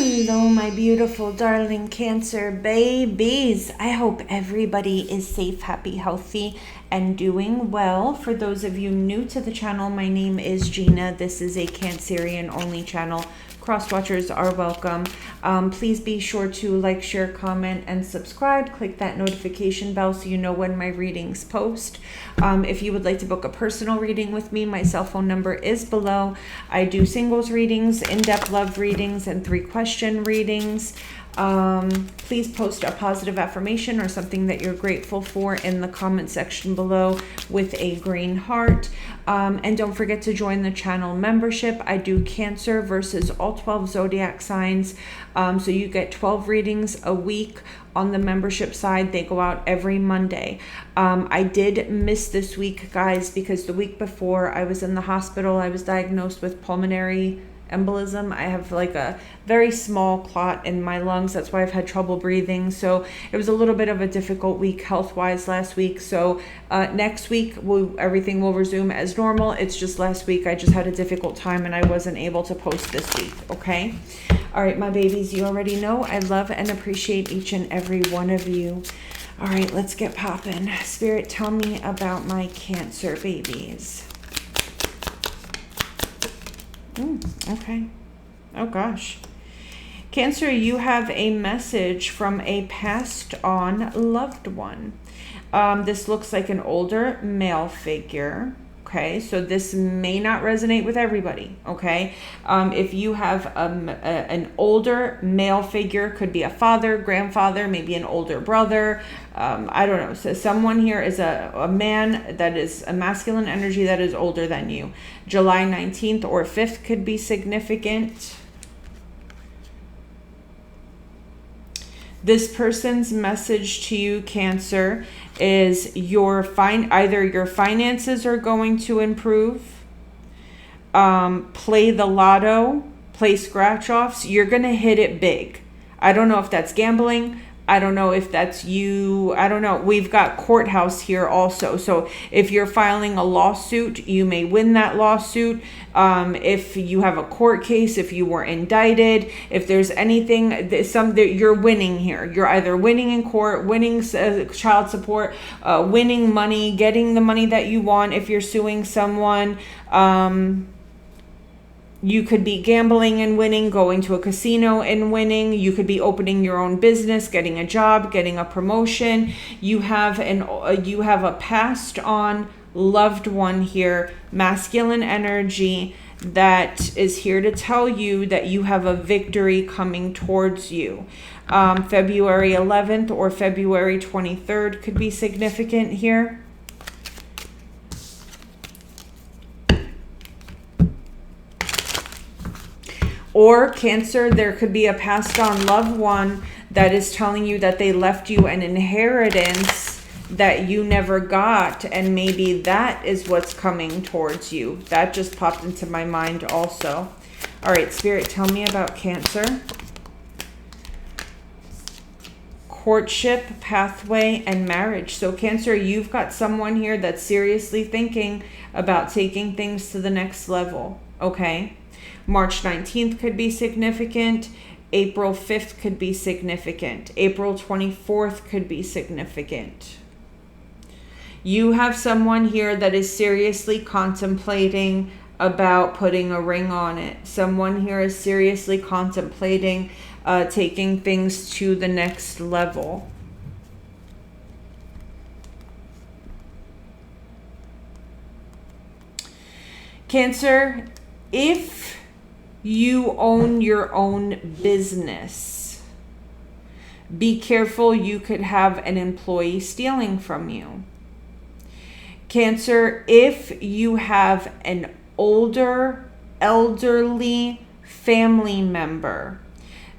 Hello, my beautiful, darling Cancer babies. I hope everybody is safe, happy, healthy, and doing well. For those of you new to the channel, my name is Gina. This is a Cancerian only channel. Cross-watchers are welcome. Please be sure to like, share, comment, and subscribe. Click that notification bell so you know when my readings post. If you would like to book a personal reading with me, my cell phone number is below. I do singles readings, in-depth love readings, and 3-question readings. Please post a positive affirmation or something that you're grateful for in the comment section below with a green heart. And don't forget to join the channel membership. I do Cancer versus all 12 zodiac signs. So you get 12 readings a week on the membership side. They go out every Monday. I did miss this week, guys, because the week before I was in the hospital. I was diagnosed with pulmonary embolism. I have like a very small clot in my lungs. That's why I've had trouble breathing. So it was a little bit of a difficult week health-wise last week. So next week, everything will resume as normal. It's just last week I just had a difficult time and I wasn't able to post this week, okay? All right, my babies, you already know I love and appreciate each and every one of you. All right, let's get popping. Spirit, tell me about my Cancer babies. Okay. Oh gosh. Cancer, you have a message from a passed on loved one. This looks like an older male figure. Okay, so this may not resonate with everybody. Okay, if you have an older male figure, could be a father, grandfather, maybe an older brother. I don't know. So someone here is a man that is a masculine energy that is older than you. July 19th or 5th could be significant. This person's message to you, Cancer, is either your finances are going to improve, play the lotto, play scratch-offs. You're going to hit it big. I don't know if that's gambling. I don't know if that's you. I don't know. We've got courthouse here also. So if you're filing a lawsuit, you may win that lawsuit. If you have a court case, if you were indicted, if there's anything, that you're winning here. You're either winning in court, winning child support, winning money, getting the money that you want. If you're suing someone, you could be gambling and winning, going to a casino and winning. You could be opening your own business, getting a job, getting a promotion. You have a passed on loved one here, masculine energy, that is here to tell you that you have a victory coming towards you. February 11th or February 23rd could be significant here. Or Cancer, there could be a passed on loved one that is telling you that they left you an inheritance that you never got, and maybe that is what's coming towards you. That just popped into my mind also. All right, Spirit, tell me about Cancer. Courtship, pathway, and marriage. So Cancer, you've got someone here that's seriously thinking about taking things to the next level, okay? March 19th could be significant. April 5th could be significant. April 24th could be significant. You have someone here that is seriously contemplating about putting a ring on it. Someone here is seriously contemplating taking things to the next level. Cancer, if you own your own business, be careful. You could have an employee stealing from you. Cancer, if you have an older, elderly family member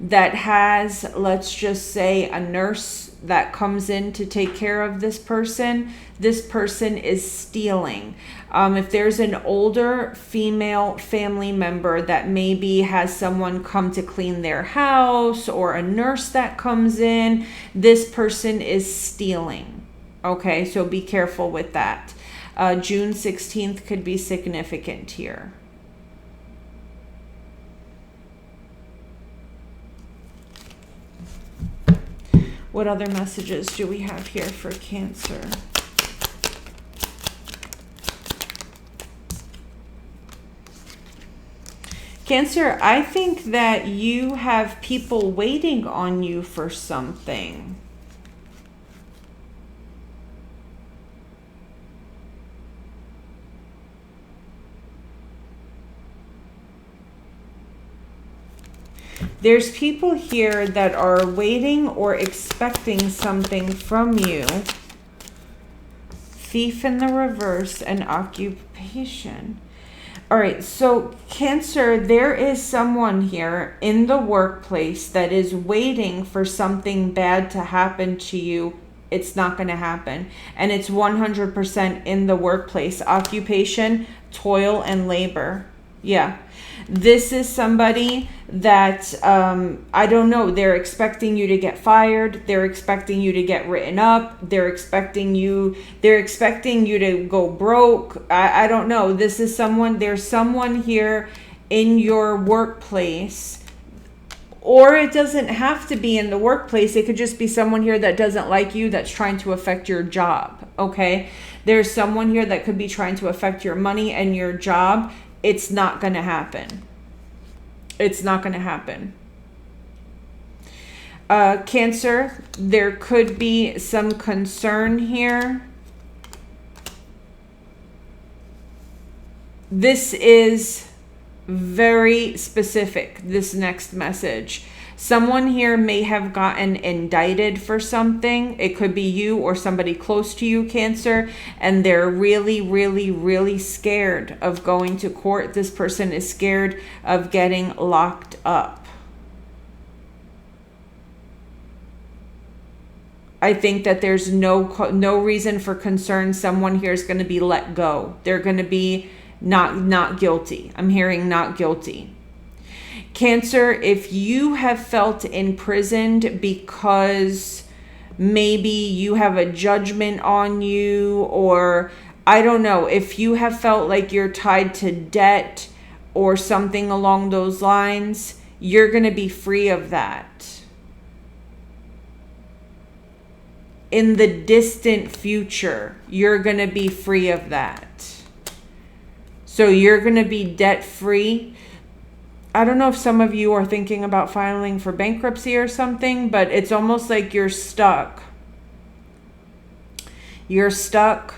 that has, let's just say, a nurse that comes in to take care of this person is stealing. If there's an older female family member that maybe has someone come to clean their house, or a nurse that comes in, this person is stealing. Okay, so be careful with that. June 16th could be significant here. What other messages do we have here for Cancer? Cancer, I think that you have people waiting on you for something. There's people here that are waiting or expecting something from you. Thief in the reverse and occupation. All right, so Cancer, there is someone here in the workplace that is waiting for something bad to happen to you. It's not going to happen. And it's 100% in the workplace. Occupation, toil, and labor. Yeah. This is somebody that, I don't know, they're expecting you to get fired. They're expecting you to get written up. They're expecting you to go broke. I don't know. This is someone, there's someone here in your workplace, or it doesn't have to be in the workplace. It could just be someone here that doesn't like you, that's trying to affect your job. Okay. There's someone here that could be trying to affect your money and your job. It's not going to happen. It's not going to happen. Cancer, there could be some concern here. This is very specific, this next message. Someone here may have gotten indicted for something. It could be you or somebody close to you, Cancer, and they're really, really, really scared of going to court. This person is scared of getting locked up. I think that there's no reason for concern. Someone here is going to be let go. They're going to be not guilty. I'm hearing not guilty. Cancer, if you have felt imprisoned because maybe you have a judgment on you, or I don't know, if you have felt like you're tied to debt or something along those lines, you're going to be free of that. In the distant future, you're going to be free of that. So you're going to be debt free. I don't know if some of you are thinking about filing for bankruptcy or something, but it's almost like you're stuck. You're stuck,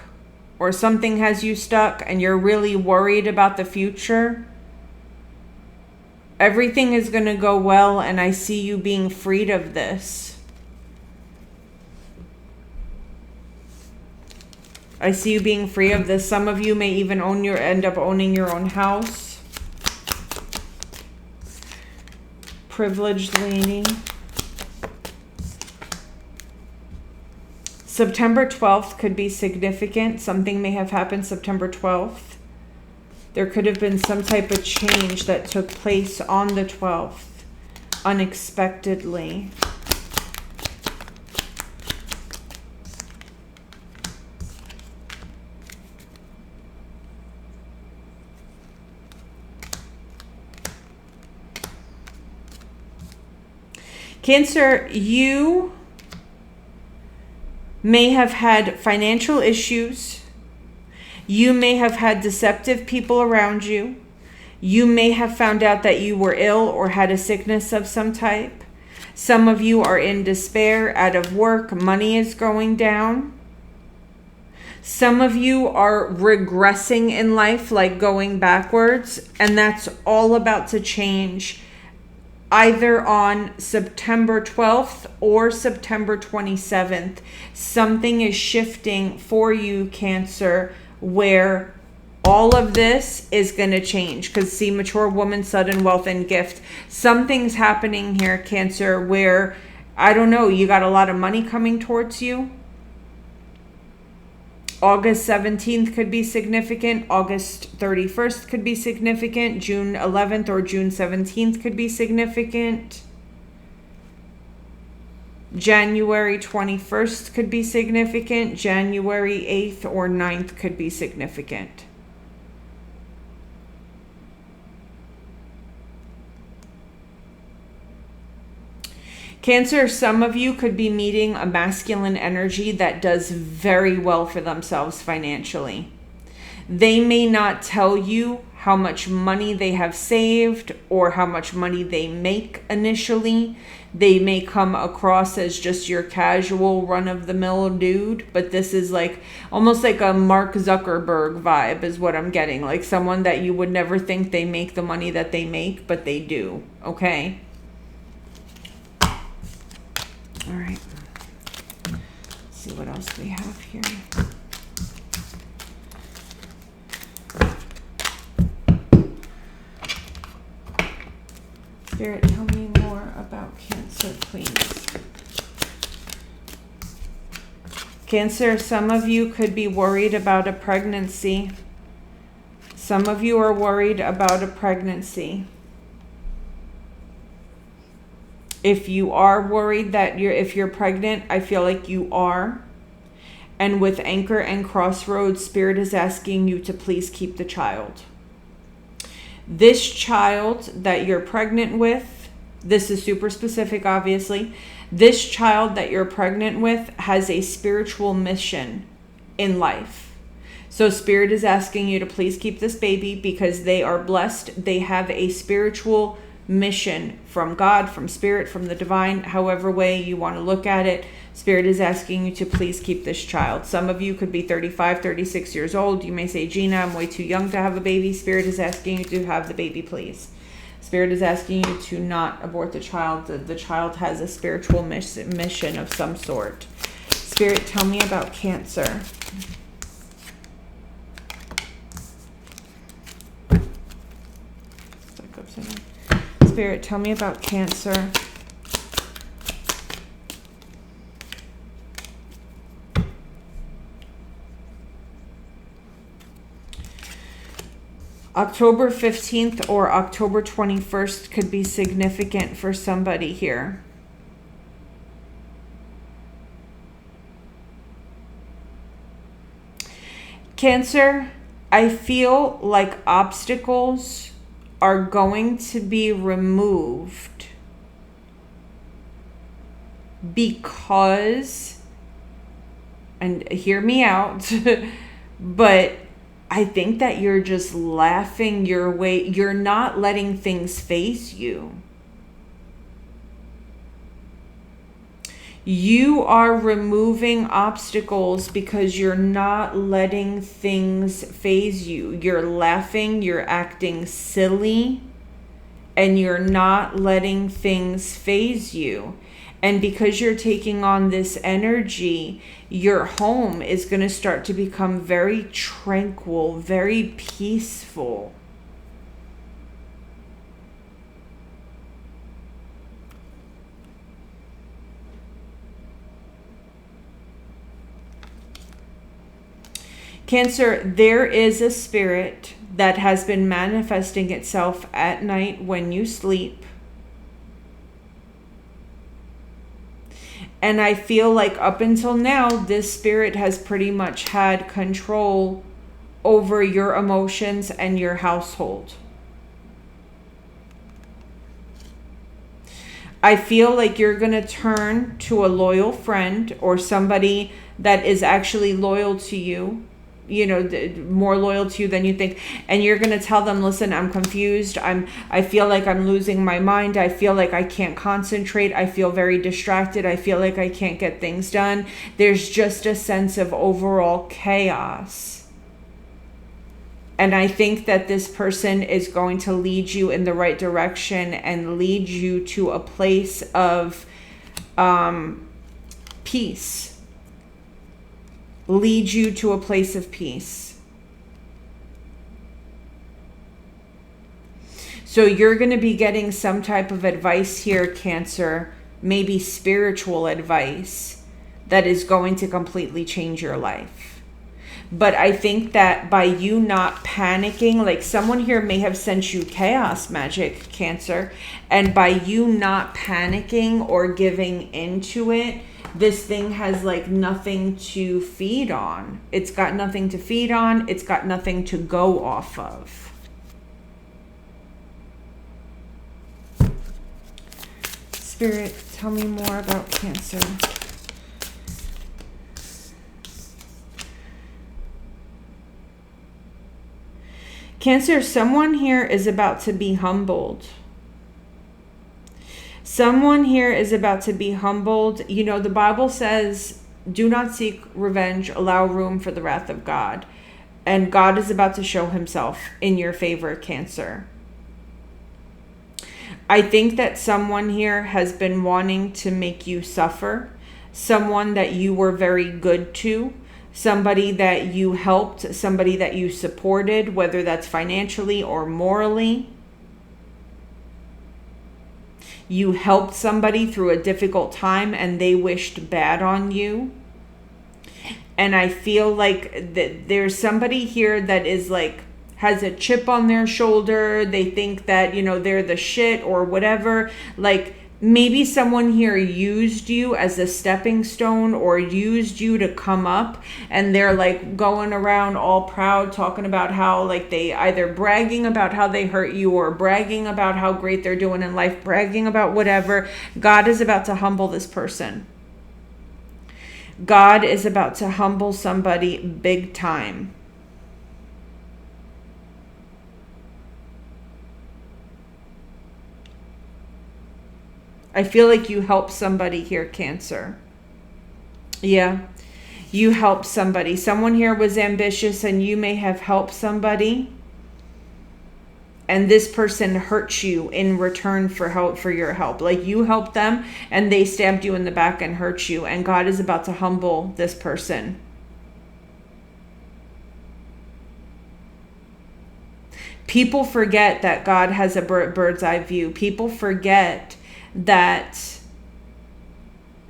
or something has you stuck, and you're really worried about the future. Everything is going to go well, and I see you being freed of this. I see you being free of this. Some of you may even end up owning your own house. Privileged leaning. September 12th could be significant. Something may have happened September 12th. There could have been some type of change that took place on the 12th, unexpectedly. Cancer, you may have had financial issues. You may have had deceptive people around you. You may have found out that you were ill or had a sickness of some type. Some of you are in despair, out of work, money is going down. Some of you are regressing in life, like going backwards, and that's all about to change. Either on September 12th or September 27th, something is shifting for you, Cancer, where all of this is going to change. Because see, mature woman, sudden wealth and gift. Something's happening here, Cancer, where, I don't know, you got a lot of money coming towards you. August 17th could be significant. August 31st could be significant. June 11th or June 17th could be significant. January 21st could be significant. January 8th or 9th could be significant. Cancer, some of you could be meeting a masculine energy that does very well for themselves financially. They may not tell you how much money they have saved or how much money they make initially. They may come across as just your casual run-of-the-mill dude, but this is like almost like a Mark Zuckerberg vibe is what I'm getting. Like someone that you would never think they make the money that they make, but they do, okay? All right. Let's see what else we have here. Spirit, tell me more about Cancer, please. Cancer, some of you could be worried about a pregnancy. Some of you are worried about a pregnancy. If you are worried that if you're pregnant, I feel like you are. And with Anchor and Crossroads, Spirit is asking you to please keep the child. This child that you're pregnant with, this is super specific, obviously. This child that you're pregnant with has a spiritual mission in life. So Spirit is asking you to please keep this baby because they are blessed. They have a spiritual mission from God, from Spirit, from the divine, however way you want to look at it. Spirit is asking you to please keep this child. Some of you could be 35, 36 years old. You may say, Gina, I'm way too young to have a baby. Spirit is asking you to have the baby, please. Spirit is asking you to not abort the child. The child has a spiritual mission of some sort. Spirit, tell me about Cancer. Spirit, tell me about Cancer. October 15th or October 21st could be significant for somebody here. Cancer, I feel like obstacles are going to be removed because, and hear me out, but I think that you're just laughing your way. You're not letting things face you. You are removing obstacles because you're not letting things faze you. You're laughing, you're acting silly, and you're not letting things faze you. And because you're taking on this energy, your home is going to start to become very tranquil, very peaceful. Cancer, there is a spirit that has been manifesting itself at night when you sleep. And I feel like up until now, this spirit has pretty much had control over your emotions and your household. I feel like you're going to turn to a loyal friend or somebody that is actually loyal to you, you know, more loyal to you than you think, and you're going to tell them, listen, I'm confused, I feel like I'm losing my mind, I feel like I can't concentrate, I feel very distracted, I feel like I can't get things done. There's just a sense of overall chaos, and I think that this person is going to lead you in the right direction and lead you to a place of peace. Lead you to a place of peace. So you're going to be getting some type of advice here, Cancer, maybe spiritual advice that is going to completely change your life. But I think that by you not panicking, like someone here may have sent you chaos magic, Cancer, and by you not panicking or giving into it, this thing has like nothing to feed on. It's got nothing to feed on. It's got nothing to go off of. Spirit, tell me more about Cancer. Cancer, someone here is about to be humbled. Someone here is about to be humbled. You know, the Bible says, do not seek revenge, allow room for the wrath of God. And God is about to show himself in your favor, Cancer. I think that someone here has been wanting to make you suffer. Someone that you were very good to. Somebody that you helped. Somebody that you supported, whether that's financially or morally. You helped somebody through a difficult time and they wished bad on you. And I feel like that there's somebody here that is like, has a chip on their shoulder. They think that, you know, they're the shit or whatever. Like maybe someone here used you as a stepping stone or used you to come up, and they're like going around all proud talking about how like they either bragging about how they hurt you or bragging about how great they're doing in life, bragging about whatever. God is about to humble this person. God is about to humble somebody big time. I feel like you help somebody here, Cancer. Yeah, you help somebody. Someone here was ambitious and you may have helped somebody. And this person hurt you in return for help, for your help. Like you helped them and they stabbed you in the back and hurt you. And God is about to humble this person. People forget that God has a bird's eye view. People forget that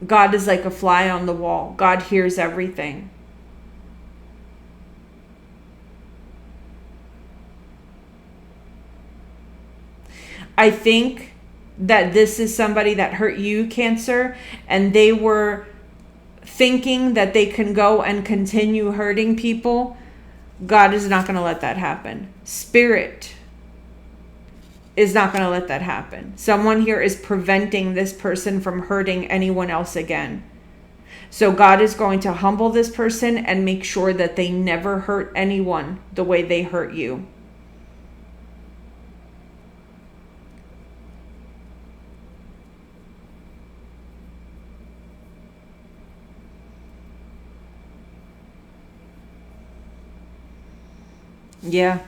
God is like a fly on the wall. God hears everything. I think that this is somebody that hurt you, Cancer, and they were thinking that they can go and continue hurting people. God is not going to let that happen. Spirit is not going to let that happen. Someone here is preventing this person from hurting anyone else again. So God is going to humble this person and make sure that they never hurt anyone the way they hurt you. Yeah.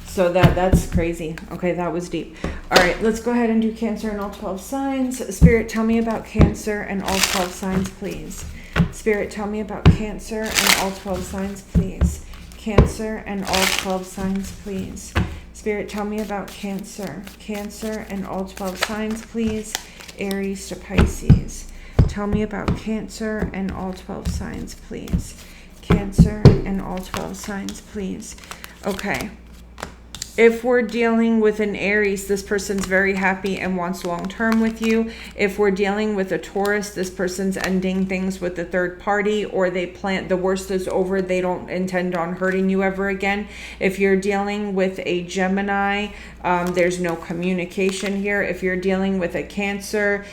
So that's crazy. Okay, that was deep. All right, let's go ahead and do Cancer and all 12 signs. Spirit, tell me about Cancer and all 12 signs, please. Spirit, tell me about Cancer and all 12 signs, please. Cancer and all 12 signs, please. Spirit, tell me about Cancer. Cancer and all 12 signs, please. Aries to Pisces. Tell me about Cancer and all 12 signs, please. Cancer and all 12 signs, please. Okay. If we're dealing with an Aries, this person's very happy and wants long-term with you. If we're dealing with a Taurus, this person's ending things with the third party, or they plan, the worst is over, they don't intend on hurting you ever again. If you're dealing with a Gemini, there's no communication here. If you're dealing with a Cancer,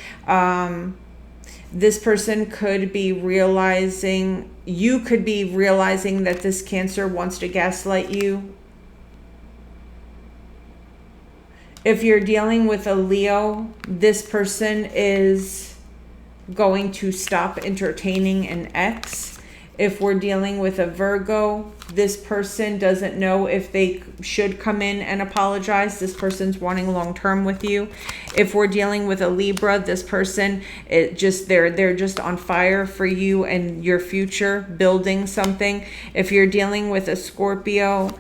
this person could be realizing, you could be realizing that this Cancer wants to gaslight you. If you're dealing with a Leo, this person is going to stop entertaining an ex. If we're dealing with a Virgo, this person doesn't know if they should come in and apologize. This person's wanting long-term with you. If we're dealing with a Libra, this person, they're just on fire for you and your future, building something. If you're dealing with a Scorpio,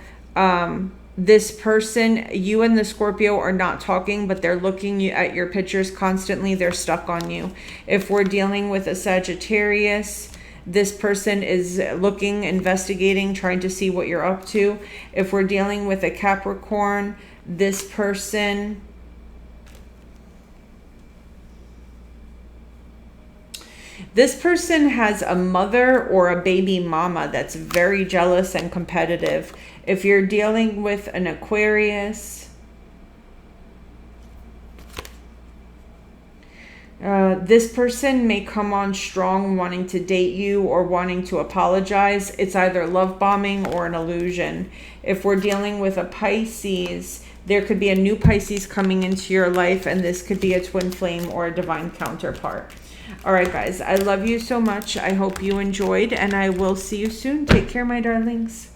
this person, you and the Scorpio are not talking, but they're looking at your pictures constantly. They're stuck on you. If we're dealing with a Sagittarius, this person is looking, investigating, trying to see what you're up to. If we're dealing with a Capricorn, this person has a mother or a baby mama that's very jealous and competitive. If you're dealing with an Aquarius, This person may come on strong wanting to date you or wanting to apologize. It's either love bombing or an illusion. If we're dealing with a Pisces, there could be a new Pisces coming into your life, and this could be a twin flame or a divine counterpart. All right, guys, I love you so much. I hope you enjoyed, and I will see you soon. Take care, my darlings.